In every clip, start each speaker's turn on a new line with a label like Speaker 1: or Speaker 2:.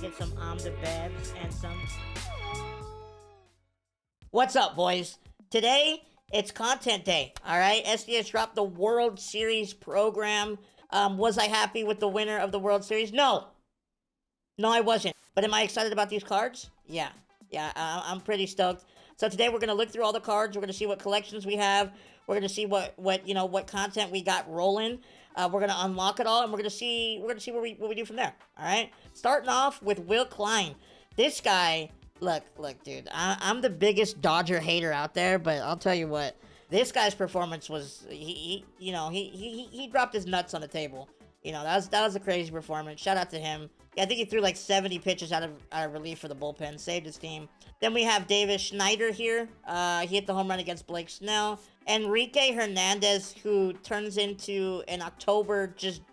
Speaker 1: get some the Bevs and some. What's up, boys? Today, it's content day, alright? SDS dropped the World Series program. Was I happy with the winner of the World Series? No. No, I wasn't. But am I excited about these cards? Yeah. Yeah, I'm pretty stoked. So today we're going to look through all the cards. We're going to see what collections we have. We're going to see what content we got rolling. We're going to unlock it all, and we're going to see what we do from there. All right? Starting off with Will Klein. This guy, look, dude. I'm the biggest Dodger hater out there, but I'll tell you what. This guy's performance was he dropped his nuts on the table. You know, that was a crazy performance. Shout out to him. Yeah, I think he threw like 70 pitches out of relief for the bullpen. Saved his team. Then we have Davis Schneider here. He hit the home run against Blake Snell. Enrique Hernandez, who turns into an October just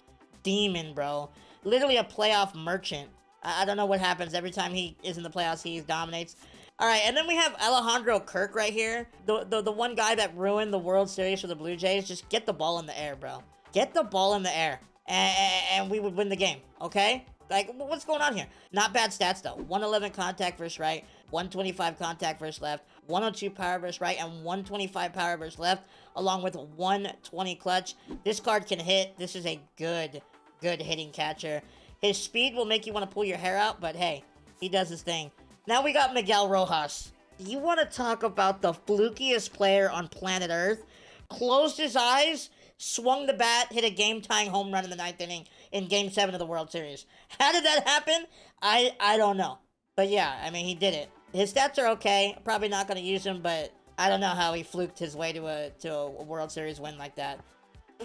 Speaker 1: demon, bro. Literally a playoff merchant. I don't know what happens. Every time he is in the playoffs, he dominates. All right, and then we have Alejandro Kirk right here. The one guy that ruined the World Series for the Blue Jays. Just get the ball in the air, bro. Get the ball in the air. And we would win the game, okay? Like, what's going on here? Not bad stats, though. 111 contact versus right, 125 contact versus left, 102 power versus right, and 125 power versus left, along with 120 clutch. This card can hit. This is a good hitting catcher. His speed will make you want to pull your hair out, but hey, he does his thing. Now we got Miguel Rojas. You want to talk about the flukiest player on planet Earth? Closed his eyes, swung the bat, hit a game-tying home run in the 9th inning in Game 7 of the World Series. How did that happen? I don't know. But yeah, I mean, he did it. His stats are okay. Probably not going to use him, but I don't know how he fluked his way to a World Series win like that.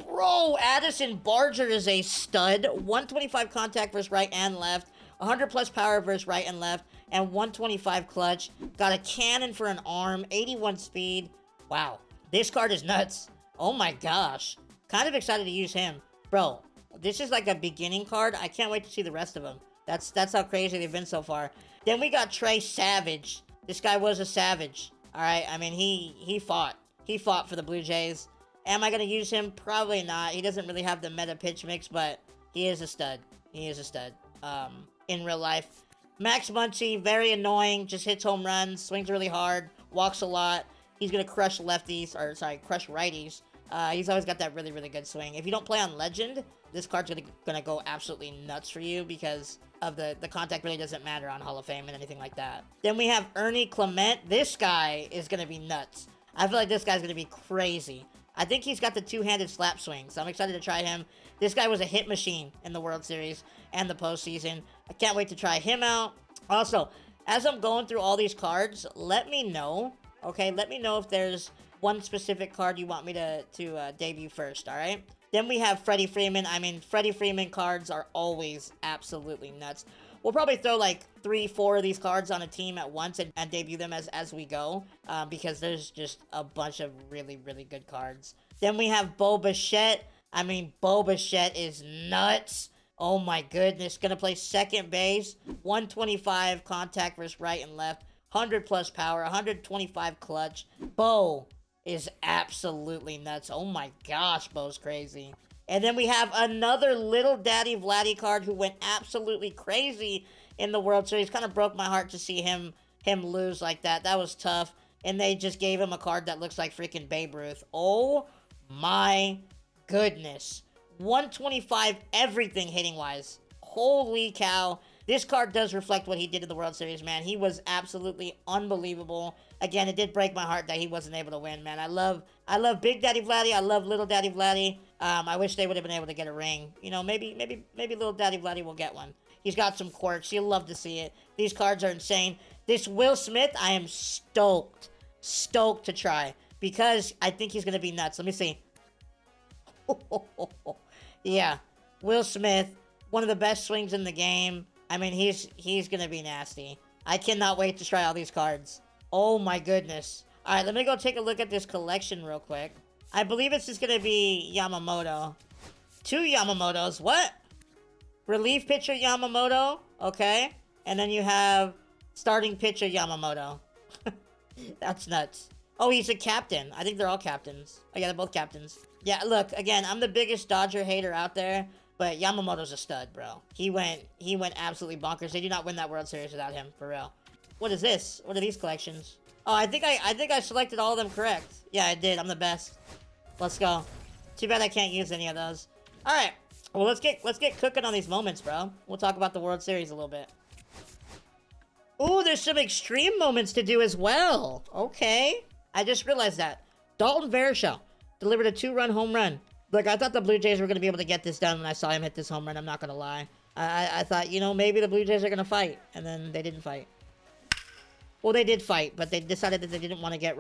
Speaker 1: Bro, Addison Barger is a stud. 125 contact versus right and left. 100 plus power versus right and left. And 125 clutch. Got a cannon for an arm. 81 speed. Wow. This card is nuts. Oh my gosh. Kind of excited to use him. Bro, this is like a beginning card. I can't wait to see the rest of them. That's how crazy they've been so far. Then we got Trey Savage. This guy was a savage. Alright, I mean, he fought. He fought for the Blue Jays. Am I going to use him? Probably not. He doesn't really have the meta pitch mix, but he is a stud. He is a stud. In real life. Max Muncy, very annoying. Just hits home runs. Swings really hard. Walks a lot. He's going to crush lefties, or sorry, crush righties. He's always got that really good swing. If you don't play on Legend, this card's gonna go absolutely nuts for you because of the contact really doesn't matter on Hall of Fame and anything like that. Then we have Ernie Clement. This guy is gonna be nuts. I feel like this guy's gonna be crazy. I think he's got the two-handed slap swing, so I'm excited to try him. This guy was a hit machine in the World Series and the postseason. I can't wait to try him out. Also, as I'm going through all these cards, let me know, okay? Let me know if there's one specific card you want me to debut first, all right? Then we have Freddie Freeman. I mean, Freddie Freeman cards are always absolutely nuts. We'll probably throw like 3-4 of these cards on a team at once and debut them as we go because there's just a bunch of really good cards. Then we have Bo Bichette. I mean, Bo Bichette is nuts. Oh my goodness. Gonna play second base. 125 contact versus right and left. 100 plus power. 125 clutch. Bo is absolutely nuts. Oh my gosh, Bo's crazy. And then we have another Little Daddy Vladdy card who went absolutely crazy in the World Series. Kind of broke my heart to see him lose like that. That was tough. And they just gave him a card that looks like freaking Babe Ruth. Oh my goodness. 125 everything hitting-wise. Holy cow. This card does reflect what he did in the World Series, man. He was absolutely unbelievable. Again, it did break my heart that he wasn't able to win, man. I love Big Daddy Vladdy. I love Little Daddy Vladdy. I wish they would have been able to get a ring. You know, maybe Little Daddy Vladdy will get one. He's got some quirks. You'll love to see it. These cards are insane. This Will Smith, I am stoked to try because I think he's going to be nuts. Let me see. Yeah, Will Smith, one of the best swings in the game. I mean, he's going to be nasty. I cannot wait to try all these cards. Oh my goodness. All right, let me go take a look at this collection real quick. I believe it's just going to be Yamamoto. 2 Yamamotos. What? Relief pitcher Yamamoto. Okay. And then you have starting pitcher Yamamoto. That's nuts. Oh, he's a captain. I think they're all captains. Oh, yeah, they're both captains. Yeah, look, again, I'm the biggest Dodger hater out there. But Yamamoto's a stud, bro. He went absolutely bonkers. They do not win that World Series without him, for real. What is this? What are these collections? Oh, I think I selected all of them correct. Yeah, I did. I'm the best. Let's go. Too bad I can't use any of those. All right. Well, let's get cooking on these moments, bro. We'll talk about the World Series a little bit. Ooh, there's some extreme moments to do as well. Okay. I just realized that. Dalton Varsho delivered a 2-run home run. Look, I thought the Blue Jays were going to be able to get this done when I saw him hit this home run. I'm not going to lie. I thought, you know, maybe the Blue Jays are going to fight. And then they didn't fight. Well, they did fight, but they decided that they didn't want to get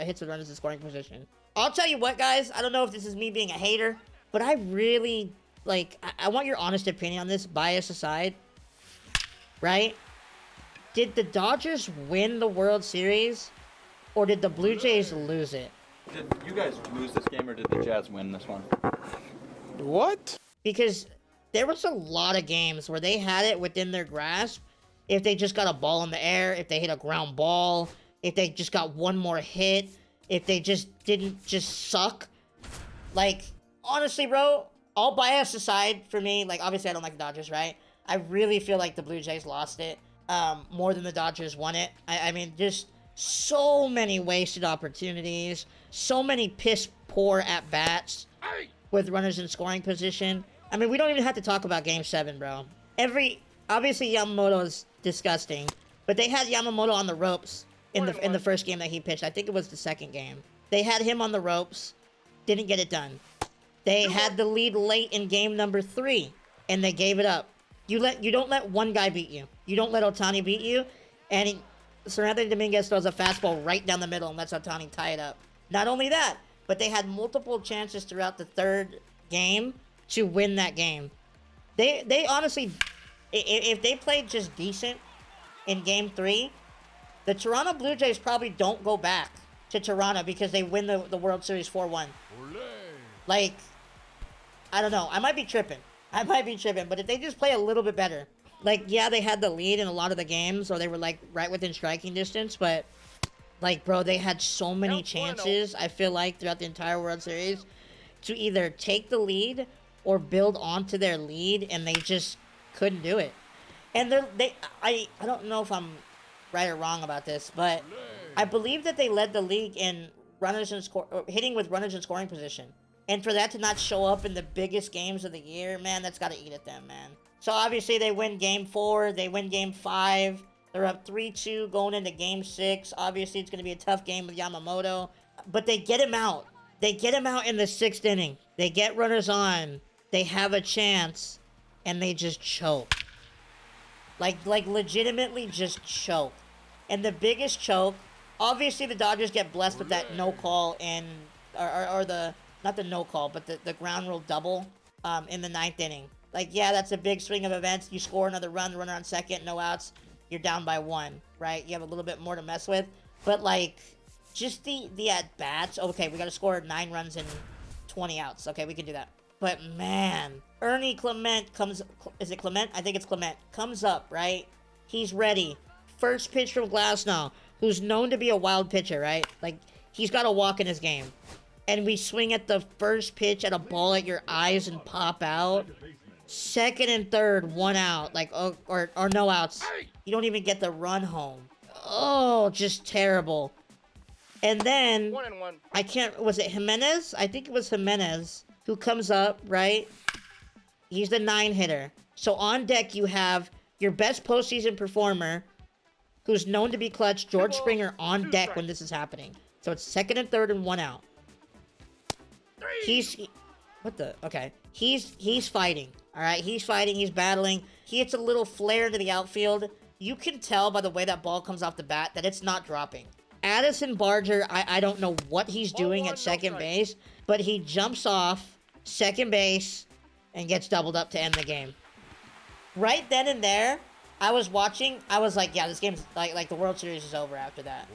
Speaker 1: hits with runners in scoring position. I'll tell you what, guys. I don't know if this is me being a hater, but I really, like, I want your honest opinion on this, bias aside. Right? Did the Dodgers win the World Series, or did the Blue Jays lose it?
Speaker 2: Did you guys lose this game, or did the Jazz win this one?
Speaker 3: What?
Speaker 1: Because there was a lot of games where they had it within their grasp. If they just got a ball in the air, if they hit a ground ball, if they just got one more hit, if they just didn't just suck. Like, honestly, bro, all bias aside for me, like, obviously I don't like the Dodgers, right? I really feel like the Blue Jays lost it more than the Dodgers won it. I mean, just so many wasted opportunities, so many piss-poor at-bats with runners in scoring position. I mean, we don't even have to talk about Game 7, bro. Obviously, Yamamoto is disgusting, but they had Yamamoto on the ropes in the first game that he pitched. I think it was the second game. They had him on the ropes, didn't get it done. They had the lead late in game number 3, and they gave it up. You don't let one guy beat you. You don't let Ohtani beat you, and Seranthony Dominguez throws a fastball right down the middle and lets Ohtani tie it up. Not only that, but they had multiple chances throughout the third game to win that game. They honestly, if they played just decent in Game 3, the Toronto Blue Jays probably don't go back to Toronto because they win the World Series 4-1. Like, I don't know. I might be tripping. But if they just play a little bit better. Like, yeah, they had the lead in a lot of the games, or they were, like, right within striking distance, but, like, bro, they had so many chances, I feel like, throughout the entire World Series to either take the lead or build onto their lead, and they just couldn't do it. And I don't know if I'm right or wrong about this, but I believe that they led the league in hitting with runners in scoring position. And for that to not show up in the biggest games of the year, man, that's got to eat at them, man. So obviously they win Game 4, they win Game 5. They're up 3-2 going into Game 6. Obviously it's going to be a tough game with Yamamoto, but they get him out. They get him out in the 6th inning. They get runners on. They have a chance, and they just choke. Like legitimately just choke. And the biggest choke, obviously the Dodgers get blessed with that no call not the no call, but the ground rule double in the 9th inning. Like, yeah, that's a big swing of events. You score another run, the runner on second, no outs. You're down by 1, right? You have a little bit more to mess with. But, like, just the at-bats. Okay, we got to score 9 runs and 20 outs. Okay, we can do that. But, man, Ernie Clement comes... Is it Clement? I think it's Clement. Comes up, right? He's ready. First pitch from Glasnow, who's known to be a wild pitcher, right? Like, he's got a walk in his game. And we swing at the first pitch at a ball at your eyes and pop out. Second and third, 1 out. Like, or no outs. You don't even get the run home. Oh, just terrible. And then,
Speaker 3: 1-1.
Speaker 1: I can't... Was it Jimenez? I think it was Jimenez who comes up, right? He's the 9-hitter. So on deck, you have your best postseason performer, who's known to be clutch, George Springer, on deck when this is happening. So it's second and third and 1 out. Okay. He's fighting. All right. He's fighting. He's battling. He hits a little flare to the outfield. You can tell by the way that ball comes off the bat that it's not dropping. Addison Barger, I don't know what he's doing at second base, but he jumps off second base and gets doubled up to end the game. Right then and there, I was watching. I was like, yeah, this game's like the World Series is over after that.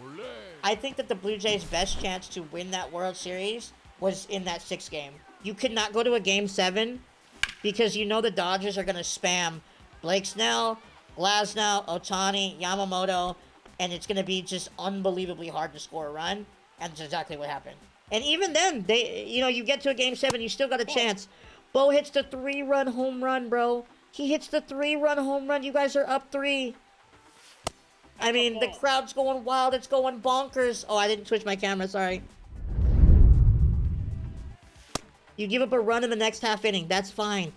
Speaker 1: I think that the Blue Jays' best chance to win that World Series was in that 6th game. You could not go to a Game 7 because you know the Dodgers are going to spam Blake Snell, Glasnow, Ohtani, Yamamoto, and it's going to be just unbelievably hard to score a run, and that's exactly what happened. And even then, you get to a Game 7, you still got a chance, Bo hits the 3-run home run, bro. He hits the 3-run home run. You guys are up 3. I mean, the crowd's going wild. It's going bonkers. Oh, I didn't switch my camera. Sorry. You give up a run in the next half inning. That's fine.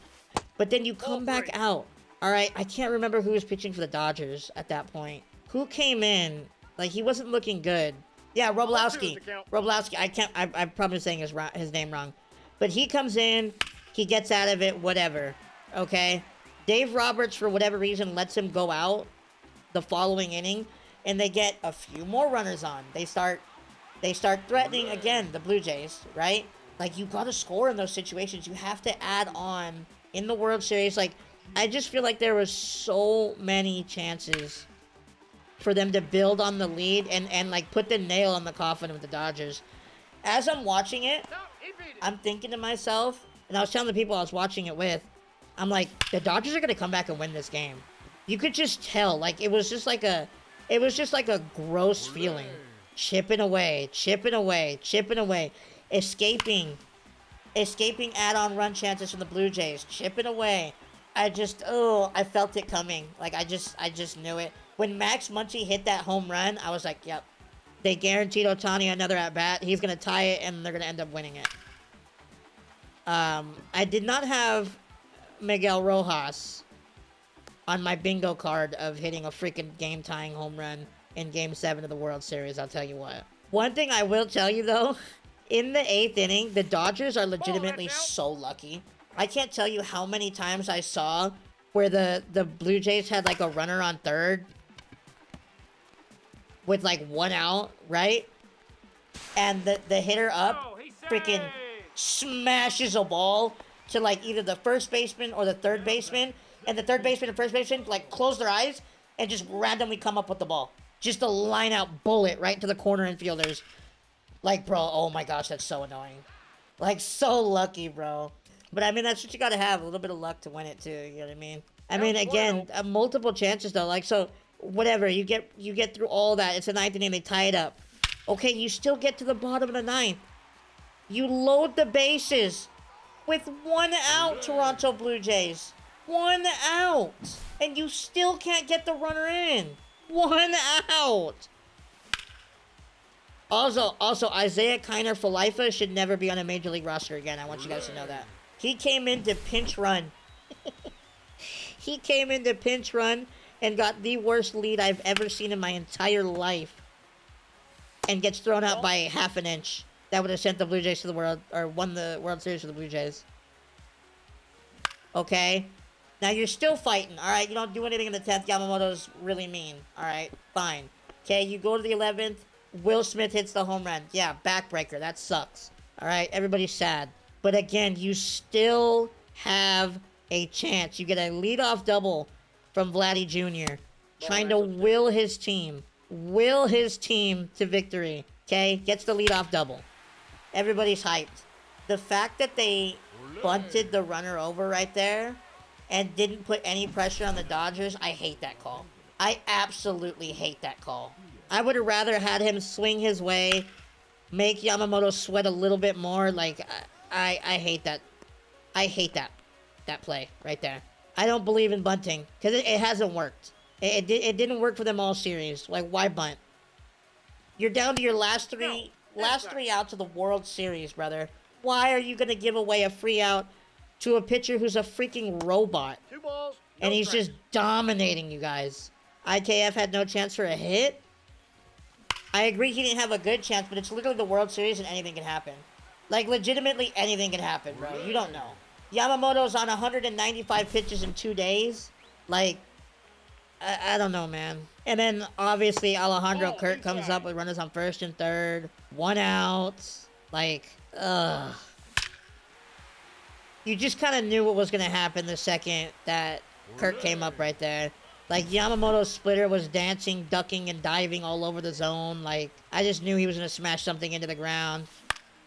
Speaker 1: But then you come back out. All right. I can't remember who was pitching for the Dodgers at that point. Who came in? Like, he wasn't looking good. Yeah, Roblowski. Roblowski. I'm probably saying his name wrong. But he comes in. He gets out of it. Whatever. Okay. Dave Roberts, for whatever reason, lets him go out the following inning, and they get a few more runners on. They start threatening again the Blue Jays, right? Like, you gotta score in those situations. You have to add on in the World Series. Like, I just feel like there was so many chances for them to build on the lead and like put the nail on the coffin with the Dodgers. As I'm watching it, I'm thinking to myself, and I was telling the people I was watching it with, I'm like, the Dodgers are gonna come back and win this game. You could just tell, like, it was just like a gross feeling. Chipping away, escaping add-on run chances from the Blue Jays, chipping away. I felt it coming. Like, I just knew it. When Max Muncy hit that home run, I was like, yep. They guaranteed Ohtani another at-bat. He's gonna tie it, and they're gonna end up winning it. I did not have Miguel Rojas on my bingo card of hitting a freaking game-tying home run in Game 7 of the World Series, I'll tell you what. One thing I will tell you, though, in the 8th inning, the Dodgers are legitimately so lucky. I can't tell you how many times I saw where the Blue Jays had, like, a runner on third with, like, 1 out, right? And the hitter up freaking smashes a ball to, like, either the first baseman or the third baseman, and the third baseman and first baseman, like, close their eyes and just randomly come up with the ball. Just a line-out bullet right to the corner infielders. Like, bro, oh my gosh, that's so annoying. Like, so lucky, bro. But, I mean, that's what you gotta have. A little bit of luck to win it, too. You know what I mean? I mean, again, multiple chances, though. Like, so, whatever. You get through all that. It's the 9th inning. They tie it up. Okay, you still get to the bottom of the 9th. You load the bases with 1 out, Toronto Blue Jays. 1 out. And you still can't get the runner in. 1 out. Also, Isaiah Kiner Falifa should never be on a Major League roster again. I want you guys to know that. He came in to pinch run. He came in to pinch run and got the worst lead I've ever seen in my entire life. And gets thrown out by half an inch. That would have sent the Blue Jays to the World, or won the World Series for the Blue Jays. Okay? Now, you're still fighting, alright? You don't do anything in the 10th. Yamamoto's really mean. Alright? Fine. Okay, you go to the 11th. Will Smith hits the home run. Yeah, backbreaker. That sucks. Alright? Everybody's sad. But again, you still have a chance. You get a leadoff double from Vladdy Jr. Trying to will his team to victory. Okay? Gets the leadoff double. Everybody's hyped. The fact that they bunted the runner over right there and didn't put any pressure on the Dodgers, I hate that call. I absolutely hate that call. I would have rather had him swing his way, make Yamamoto sweat a little bit more. Like, I hate that. I hate that play right there. I don't believe in bunting because it hasn't worked. It didn't work for them all series. Like, why bunt? You're down to your last three outs of the World Series, brother. Why are you gonna give away a free out to a pitcher who's a freaking robot?
Speaker 3: 2 balls.
Speaker 1: And he's just dominating you guys. IKF had no chance for a hit. I agree he didn't have a good chance, but it's literally the World Series and anything can happen. Like, legitimately anything can happen, bro. You don't know. Yamamoto's on 195 pitches in 2 days. Like, I don't know, man. And then, obviously, Alejandro Kirk comes up with runners on first and third. 1 out. Like, ugh. You just kind of knew what was going to happen the second that Kirk came up right there. Like, Yamamoto's splitter was dancing, ducking, and diving all over the zone. Like, I just knew he was going to smash something into the ground.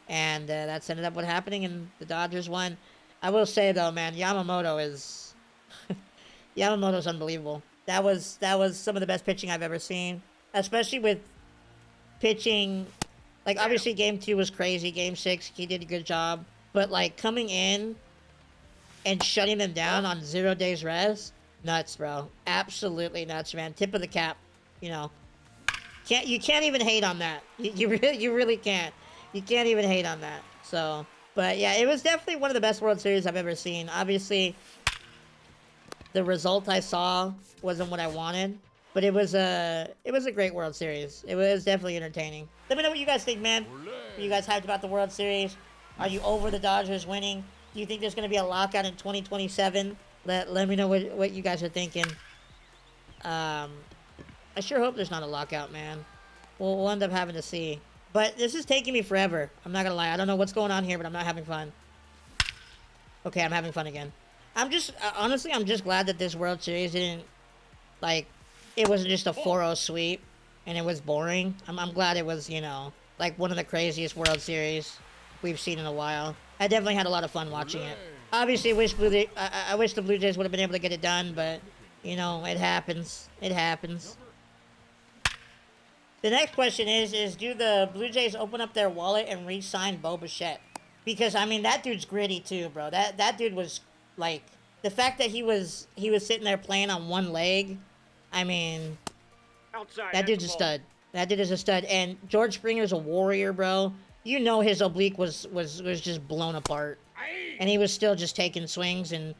Speaker 1: And that's ended up what happening, and the Dodgers won. I will say, though, man, Yamamoto is... Yamamoto's unbelievable. That was some of the best pitching I've ever seen. Especially with pitching... Like, obviously, Game 2 was crazy. Game 6, he did a good job. But, like, coming in and shutting them down on 0 days rest. Nuts, bro. Absolutely nuts, man. Tip of the cap. You know, you can't even hate on that. You really can't. You can't even hate on that. So, but yeah, it was definitely one of the best World Series I've ever seen. Obviously, the result I saw wasn't what I wanted, but it was a great World Series. It was definitely entertaining. Let me know what you guys think, man. Are you guys hyped about the World Series? Are you over the Dodgers winning? Do you think there's going to be a lockout in 2027? Let me know what you guys are thinking. I sure hope there's not a lockout, man. We'll end up having to see. But this is taking me forever. I'm not going to lie. I don't know what's going on here, but I'm not having fun. Okay, I'm having fun again. Honestly, I'm just glad that this World Series didn't, like, it wasn't just a 4-0 sweep and it was boring. I'm glad it was, you know, like one of the craziest World Series we've seen in a while. I definitely had a lot of fun watching it. Obviously, I wish the Blue Jays would have been able to get it done, but, you know, it happens. It happens. The next question is do the Blue Jays open up their wallet and re-sign Bo Bichette? Because, I mean, that dude's gritty too, bro. That dude was, like, the fact that he was sitting there playing on one leg, I mean, that dude's a stud. That dude is a stud. And George Springer's a warrior, bro. You know his oblique was just blown apart. And he was still just taking swings and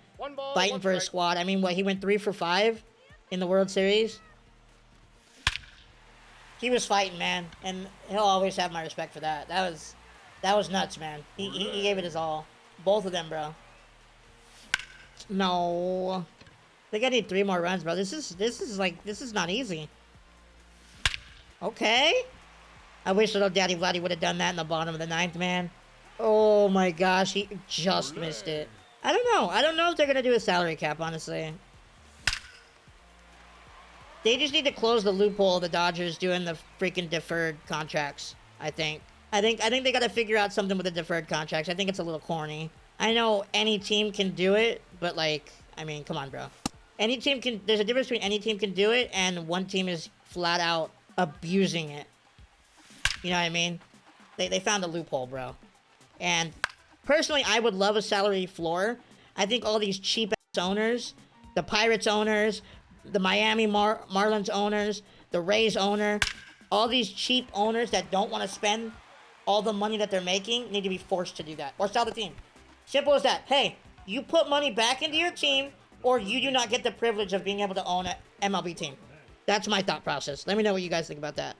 Speaker 1: fighting for his squad. I mean, what, he went 3 for 5 in the World Series? He was fighting, man, and he'll always have my respect for that. That was nuts, man. He gave it his all. Both of them, bro. No. I think I need 3 more runs, bro. This is not easy. Okay. I wish little Daddy Vladdy would have done that in the bottom of the 9th, man. Oh my gosh, he just missed it. I don't know. I don't know if they're gonna do a salary cap, honestly. They just need to close the loophole of the Dodgers doing the freaking deferred contracts, I think. I think they got to figure out something with the deferred contracts. I think it's a little corny. I know any team can do it, but, like, I mean, come on, bro. Any team can... There's a difference between any team can do it and one team is flat out abusing it. You know what I mean? They found a loophole, bro. And personally, I would love a salary floor. I think all these cheap-ass owners, the Pirates owners, the Miami Marlins owners, the Rays owner, all these cheap owners that don't want to spend all the money that they're making need to be forced to do that. Or sell the team. Simple as that. Hey, you put money back into your team, or you do not get the privilege of being able to own an MLB team. That's my thought process. Let me know what you guys think about that.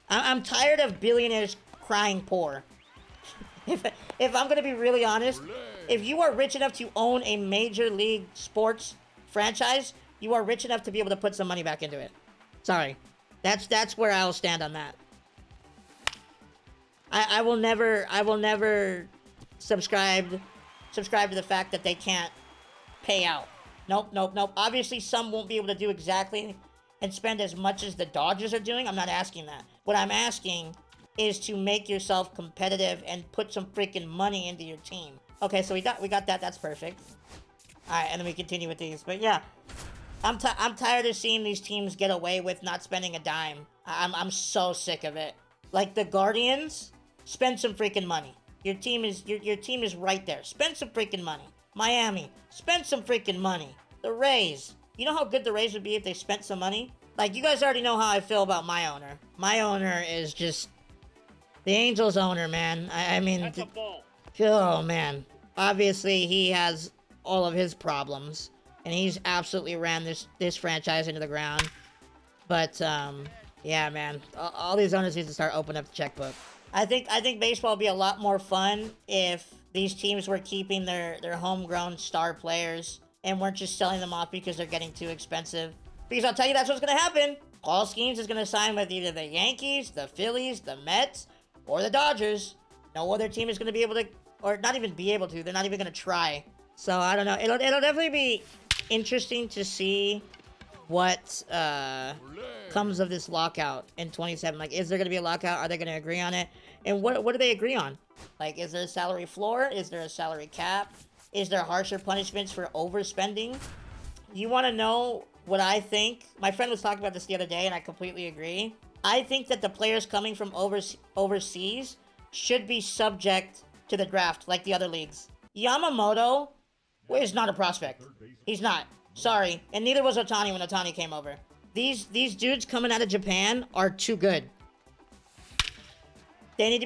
Speaker 1: I'm tired of billionaires crying poor. If I'm going to be really honest, if you are rich enough to own a major league sports franchise, you are rich enough to be able to put some money back into it. Sorry. That's where I'll stand on that. I will never subscribe to the fact that they can't pay out. Nope. Obviously, some won't be able to do exactly and spend as much as the Dodgers are doing. I'm not asking that. What I'm asking is to make yourself competitive and put some freaking money into your team. Okay, so we got that. That's perfect. All right, and then we continue with these. But yeah, I'm tired of seeing these teams get away with not spending a dime. I'm so sick of it. Like the Guardians, spend some freaking money. Your team is right there. Spend some freaking money. Miami, spend some freaking money. The Rays, you know how good the Rays would be if they spent some money? Like, you guys already know how I feel about my owner. My owner is just the Angels owner, man. I mean,
Speaker 4: That's a ball.
Speaker 1: Oh man, obviously he has all of his problems, and he's absolutely ran this franchise into the ground. But yeah, man, all these owners need to start opening up the checkbook. I think baseball would be a lot more fun if these teams were keeping their homegrown star players and weren't just selling them off because they're getting too expensive. Because I'll tell you, that's what's gonna happen. Paul Skeens is gonna sign with either the Yankees, the Phillies, the Mets, or the Dodgers. No other team is gonna be able to, or not even be able to. They're not even gonna try. So I don't know. It'll definitely be interesting to see what comes of this lockout in 27. Like, is there gonna be a lockout? Are they gonna agree on it? And what do they agree on? Like, is there a salary floor? Is there a salary cap? Is there harsher punishments for overspending? You want to know what I think? My friend was talking about this the other day, and I completely agree. I think that the players coming from overseas should be subject to the draft like the other leagues. Yamamoto is not a prospect. He's not. Sorry. And neither was Otani when Otani came over. These dudes coming out of Japan are too good. They need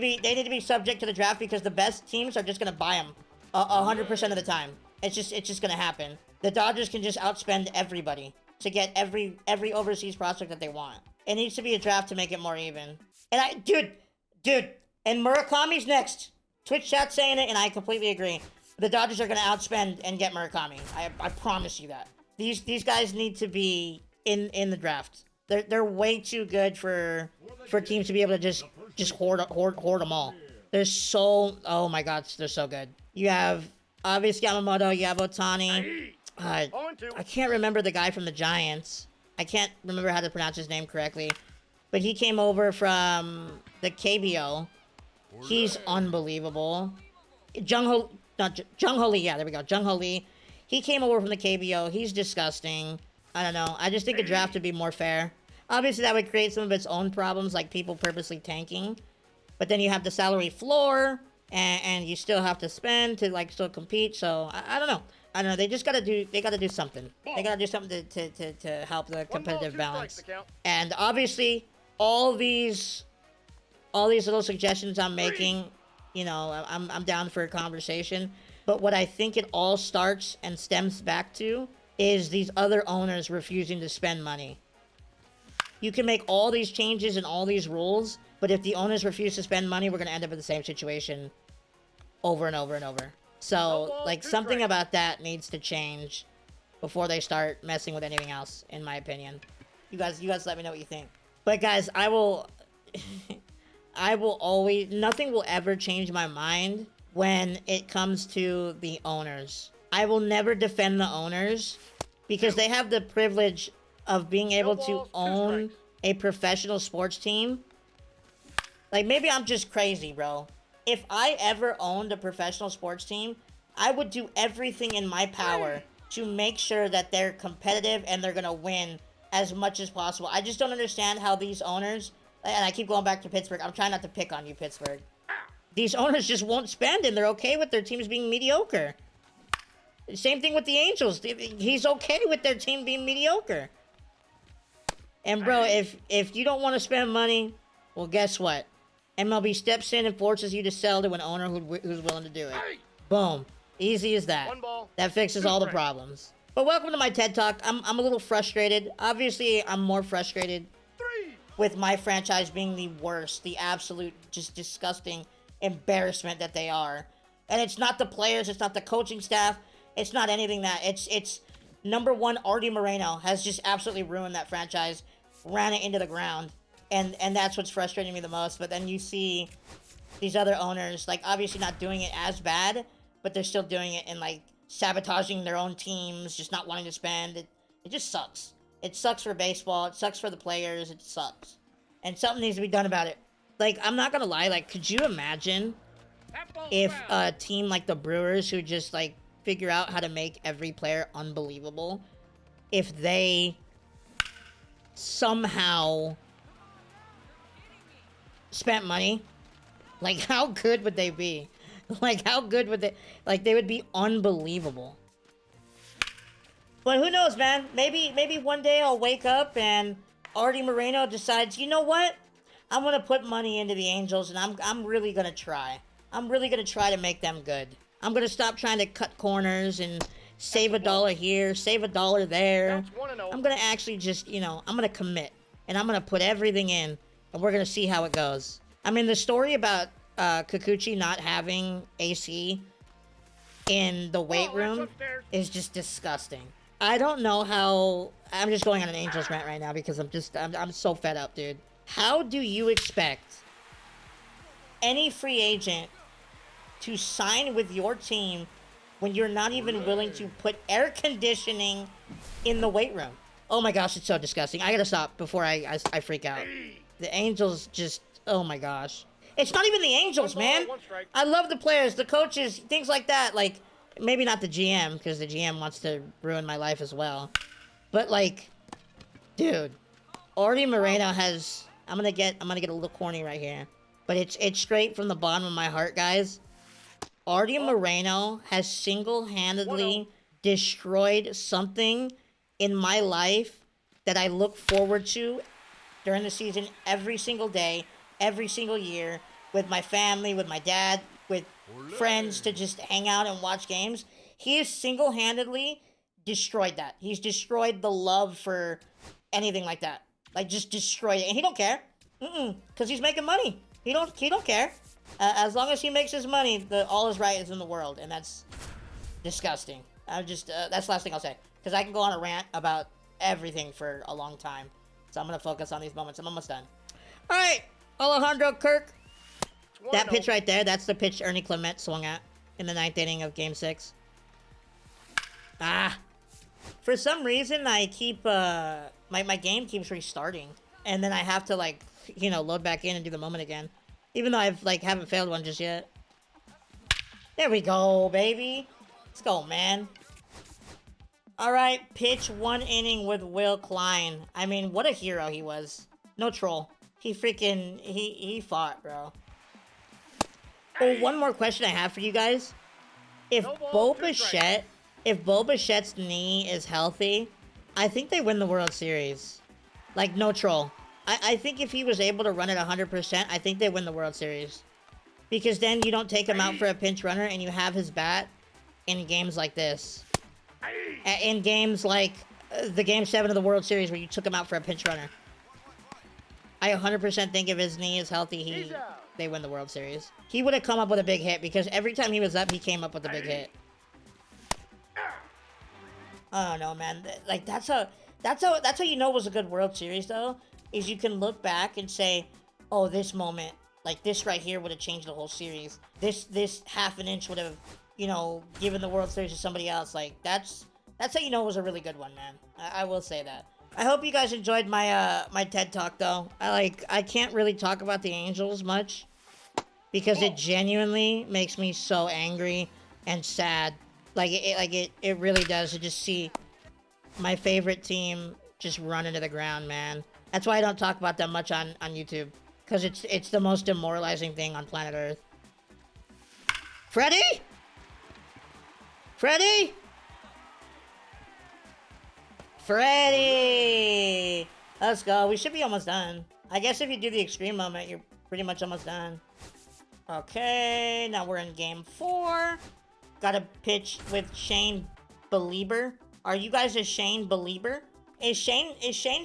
Speaker 1: to be subject to the draft because the best teams are just gonna buy them 100% of the time. It's just gonna happen. The Dodgers can just outspend everybody to get every overseas prospect that they want. It needs to be a draft to make it more even. And dude, and Murakami's next. Twitch chat saying it, and I completely agree. The Dodgers are gonna outspend and get Murakami. I promise you that. These guys need to be in the draft. They're way too good for teams to be able to just hoard them all. They're so, oh my god, they're so good. You have obviously Yamamoto, you have Otani. I can't remember the guy from the Giants. I can't remember how to pronounce his name correctly, but he came over from the KBO. He's unbelievable. Jung Ho Lee, yeah, there we go. Jung Ho Lee. He came over from the KBO. He's disgusting. I don't know. I just think a draft would be more fair. Obviously, that would create some of its own problems, like people purposely tanking. But then you have the salary floor, and you still have to spend to like still compete. So I don't know. I don't know. They just gotta do. They gotta do something. They gotta do something to help the competitive balance. And obviously, all these little suggestions I'm making, you know, I'm down for a conversation. But what I think it all starts and stems back to is these other owners refusing to spend money. You can make all these changes and all these rules, but if the owners refuse to spend money, we're going to end up in the same situation over and over and over. So, like, something about that needs to change before they start messing with anything else, in my opinion. You guys let me know what you think. But guys, I will always, nothing will ever change my mind when it comes to the owners. I will never defend the owners because they have the privilege of being able to own a professional sports team. Like, maybe I'm just crazy, bro. If I ever owned a professional sports team, I would do everything in my power to make sure that they're competitive and they're gonna win as much as possible. I just don't understand how these owners, and I keep going back to Pittsburgh. I'm trying not to pick on you, Pittsburgh. These owners just won't spend, and they're okay with their teams being mediocre. Same thing with the Angels. He's okay with their team being mediocre. And bro, if you don't want to spend money, well, guess what? MLB steps in and forces you to sell to an owner who's willing to do it. Boom. Easy as that. That fixes all the problems. But welcome to my TED Talk. I'm a little frustrated. Obviously, I'm more frustrated with my franchise being the worst, the absolute just disgusting embarrassment that they are. And it's not the players, it's not the coaching staff, it's not anything that. It's number one, Artie Moreno has just absolutely ruined that franchise, ran it into the ground. And that's what's frustrating me the most. But then you see these other owners, like, obviously not doing it as bad, but they're still doing it and, like, sabotaging their own teams, just not wanting to spend. It just sucks. It sucks for baseball. It sucks for the players. It sucks. And something needs to be done about it. Like, I'm not gonna lie, like, could you imagine if a team like the Brewers, who just, like, figure out how to make every player unbelievable, if they somehow spent money? Like, how good would they be? Like, how good would they... Like, they would be unbelievable. But who knows, man? Maybe one day I'll wake up and Artie Moreno decides, you know what? I'm gonna put money into the Angels, and I'm really gonna try. I'm really gonna try to make them good. I'm gonna stop trying to cut corners and save a dollar here, save a dollar there. I'm gonna actually just, you know, I'm gonna commit. And I'm gonna put everything in, and we're gonna see how it goes. I mean, the story about Kikuchi not having AC in the weight room is just disgusting. I don't know how... I'm just going on an Angels rant right now because I'm so fed up, dude. How do you expect any free agent to sign with your team when you're not even willing to put air conditioning in the weight room? Oh my gosh, it's so disgusting. I gotta stop before I freak out. The Angels just... Oh my gosh. It's not even the Angels, man. I love the players, the coaches, things like that. Like, maybe not the GM, because the GM wants to ruin my life as well. But, like, dude, Artie Moreno has... I'm gonna get a little corny right here. But it's straight from the bottom of my heart, guys. Artie Moreno has single-handedly destroyed something in my life that I look forward to during the season every single day, every single year, with my family, with my dad, with friends to just hang out and watch games. He has single-handedly destroyed that. He's destroyed the love for anything like that. Like, just destroyed it. And he don't care. Because he's making money. He don't care. As long as he makes his money, all his right is in the world. And that's disgusting. That's the last thing I'll say. Because I can go on a rant about everything for a long time. So I'm going to focus on these moments. I'm almost done. All right, Alejandro Kirk. That pitch right there, that's the pitch Ernie Clement swung at in the 9th inning of Game 6. For some reason, I keep, my game keeps restarting. And then I have to, like, you know, load back in and do the moment again. Even though I've, like, haven't failed one just yet. There we go, baby. Let's go, man. Alright, pitch 1 inning with Will Klein. I mean, what a hero he was. No troll. He freaking, he fought, bro. Oh, one more question I have for you guys. If Bo Bichette's knee is healthy, I think they win the World Series. Like, no troll. I think if he was able to run it 100%, I think they win the World Series. Because then you don't take him out for a pinch runner and you have his bat in games like this. In games like the Game 7 of the World Series where you took him out for a pinch runner. I 100% think if his knee is healthy, they win the World Series. He would have come up with a big hit because every time he was up, he came up with a big hit. I don't know, man. Like, that's how you know it was a good World Series, though, is you can look back and say, oh, this moment, like this right here would have changed the whole series. This half an inch would have, you know, given the World Series to somebody else. Like, that's how you know it was a really good one, man. I will say that. I hope you guys enjoyed my my TED Talk, though. I can't really talk about the Angels much because it genuinely makes me so angry and sad. Like it really does to just see my favorite team just run into the ground, man. That's why I don't talk about them much on YouTube, because it's the most demoralizing thing on planet Earth. Freddy? Freddy? Freddy! Let's go. We should be almost done. I guess if you do the extreme moment, you're pretty much almost done. Okay, now we're in game 4. Got a pitch with Shane Belieber. Are you guys a Shane Belieber? Is Shane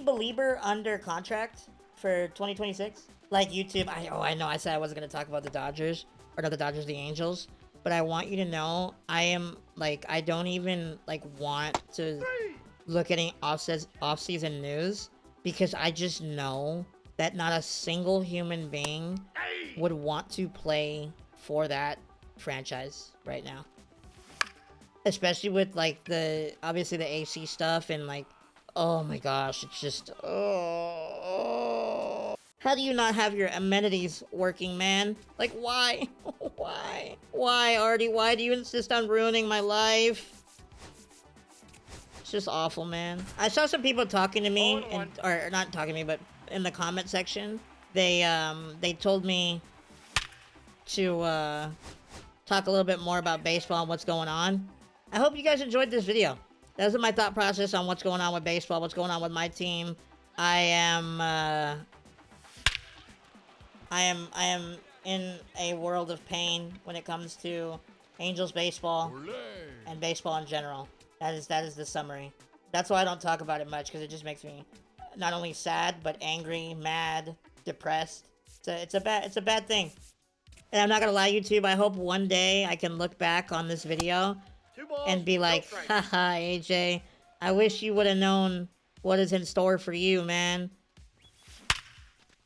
Speaker 1: Belieber under contract for 2026? Like YouTube, I know I said I wasn't going to talk about the Dodgers. Or not the Dodgers, the Angels. But I want you to know, I don't even, want to look at any off-season news, because I just know that not a single human being would want to play for that franchise right now. Especially with, obviously the AC stuff and, oh my gosh, it's just, oh. How do you not have your amenities working, man? Like, why? Why? Why, Artie? Why do you insist on ruining my life? It's just awful, man. I saw some people talking to me, or not talking to me, but in the comment section, they told me to talk a little bit more about baseball and what's going on. I hope you guys enjoyed this video. That was my thought process on what's going on with baseball, what's going on with my team. I am in a world of pain when it comes to Angels baseball and baseball in general. That is the summary. That's why I don't talk about it much, because it just makes me not only sad but angry, mad, depressed. It's a bad thing. And I'm not gonna lie, YouTube, I hope one day I can look back on this video and be like, haha, AJ, I wish you would have known what is in store for you, man.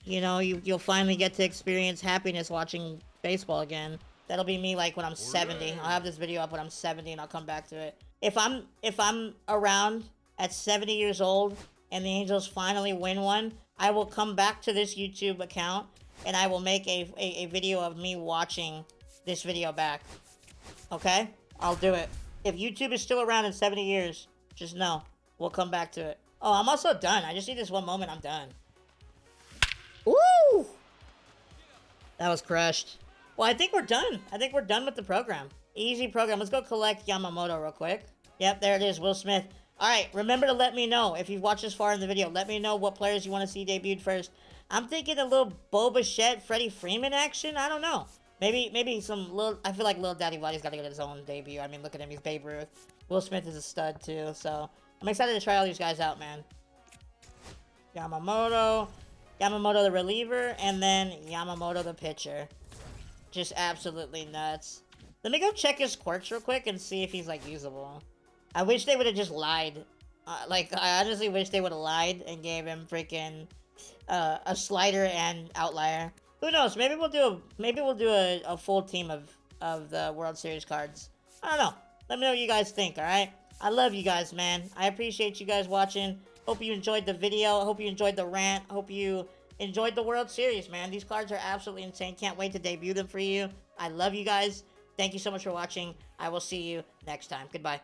Speaker 1: You know, you'll finally get to experience happiness watching baseball again. That'll be me, when I'm 70. I'll have this video up when I'm 70 and I'll come back to it. If I'm around at 70 years old and the Angels finally win one, I will come back to this YouTube account and I will make a video of me watching this video back. Okay? I'll do it. If YouTube is still around in 70 years, just know, we'll come back to it. Oh, I'm also done. I just need this one moment, I'm done. Woo! That was crushed. Well, I think we're done. I think we're done with the program. Easy program. Let's go collect Yamamoto real quick. Yep, there it is, Will Smith. All right, remember to let me know if you've watched this far in the video. Let me know what players you want to see debuted first. I'm thinking a little Bo Bichette, Freddie Freeman action. I don't know. Maybe some little. I feel like Lil Daddy Vladdy's got to get his own debut. I mean, look at him. He's Babe Ruth. Will Smith is a stud too. So I'm excited to try all these guys out, man. Yamamoto the reliever, and then Yamamoto the pitcher. Just absolutely nuts. Let me go check his quirks real quick and see if he's like usable. I wish they would have just lied. I honestly wish they would have lied and gave him freaking a slider and outlier. Who knows? Maybe we'll do a full team of the World Series cards. I don't know. Let me know what you guys think. All right. I love you guys, man. I appreciate you guys watching. Hope you enjoyed the video. Hope you enjoyed the rant. Hope you enjoyed the World Series, man. These cards are absolutely insane. Can't wait to debut them for you. I love you guys. Thank you so much for watching. I will see you next time. Goodbye.